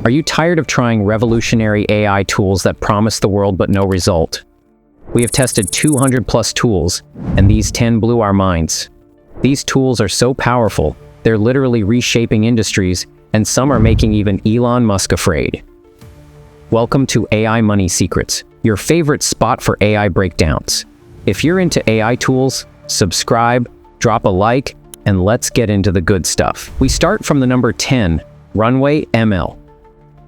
Are you tired of trying revolutionary AI tools that promise the world but no result? We have tested 200 plus tools, and these 10 blew our minds. These tools are so powerful, they're literally reshaping industries, and some are making even Elon Musk afraid. Welcome to AI Money Secrets, your favorite spot for AI breakdowns. If you're into AI tools, subscribe, drop a like, and let's get into the good stuff. We start from the number 10, Runway ML.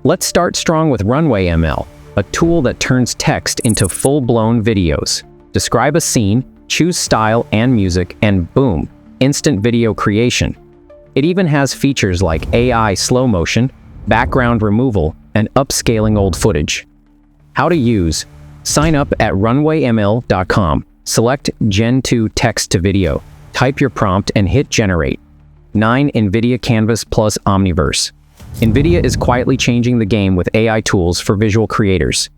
Let's start strong with Runway ML, a tool that turns text into full-blown videos. Describe a scene, choose style and music, and boom, instant video creation. It even has features like AI slow motion, background removal, and upscaling old footage. How to use: sign up at runwayml.com, select Gen 2 text to video, type your prompt and hit generate. 9. NVIDIA Canvas plus Omniverse. NVIDIA is quietly changing the game with AI tools for visual creators.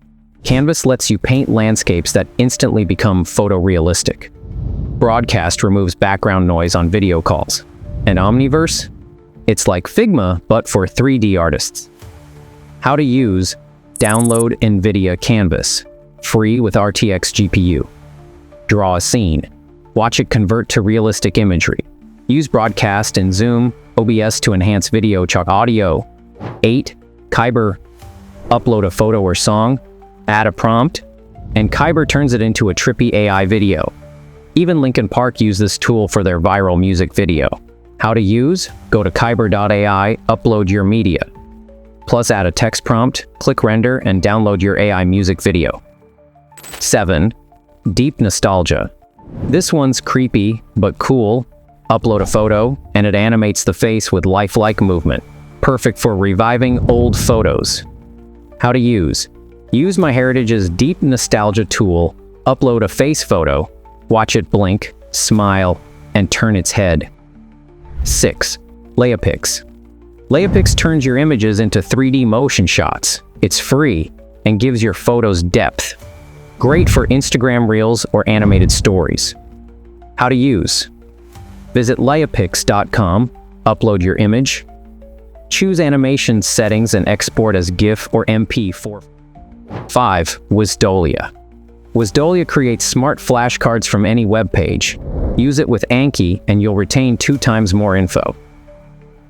Canvas lets you paint landscapes that instantly become photorealistic. Broadcast removes background noise on video calls. And Omniverse? It's like Figma, but for 3D artists. How to use: download NVIDIA Canvas, free with RTX GPU. Draw a scene. Watch it convert to realistic imagery. Use broadcast and zoom, OBS to enhance video audio. 8. Kyber. Upload a photo or song, add a prompt, and Kyber turns it into a trippy AI video. Even Linkin Park used this tool for their viral music video. How to use: go to kyber.ai, upload your media. Plus add a text prompt, click render, and download your AI music video. 7. Deep Nostalgia. This one's creepy, but cool. Upload a photo, and it animates the face with lifelike movement. Perfect for reviving old photos. How to use: use MyHeritage's Deep Nostalgia tool, upload a face photo, watch it blink, smile, and turn its head. 6. LeiaPix. LeiaPix turns your images into 3D motion shots. It's free and gives your photos depth. Great for Instagram Reels or animated stories. How to use: visit LeiaPix.com, upload your image, choose animation settings and export as GIF or MP4. 5. Wisdolia. Wisdolia creates smart flashcards from any web page. Use it with Anki and you'll retain 2 times more info.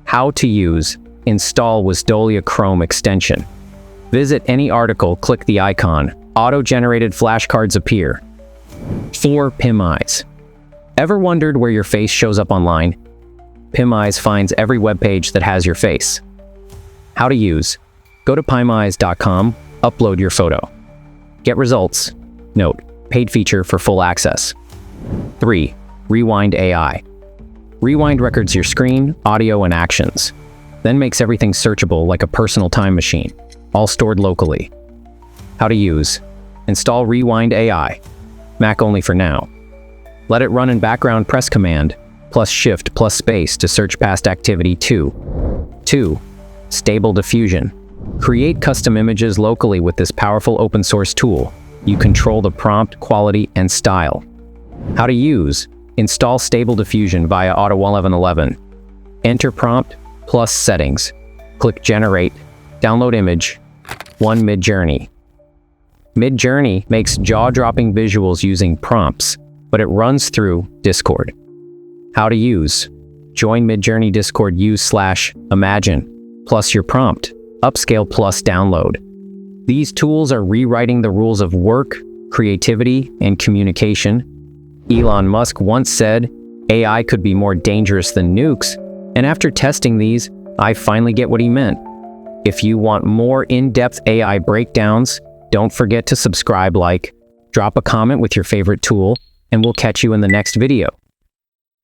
How to use: install Wisdolia Chrome extension. Visit any article, click the icon. Auto-generated flashcards appear. 4. PimEyes. Ever wondered where your face shows up online? PimEyes finds every web page that has your face. How to use: go to PimEyes.com, upload your photo. Get results. Note: paid feature for full access. 3. Rewind AI. Rewind records your screen, audio, and actions, then makes everything searchable like a personal time machine, all stored locally. How to use: install Rewind AI. Mac only for now. Let it run in background, press Command, plus Shift plus Space to search past activity 2. 2. Stable Diffusion. Create custom images locally with this powerful open source tool. You control the prompt, quality, and style. How to use: install Stable Diffusion via Auto 1111. Enter prompt, plus settings. Click Generate, download image. 1. Midjourney. Midjourney makes jaw-dropping visuals using prompts, but it runs through Discord. How to use: join Midjourney Discord, use/imagine, plus your prompt, upscale plus download. These tools are rewriting the rules of work, creativity, and communication. Elon Musk once said, AI could be more dangerous than nukes, and after testing these, I finally get what he meant. If you want more in-depth AI breakdowns, don't forget to subscribe, drop a comment with your favorite tool, and we'll catch you in the next video.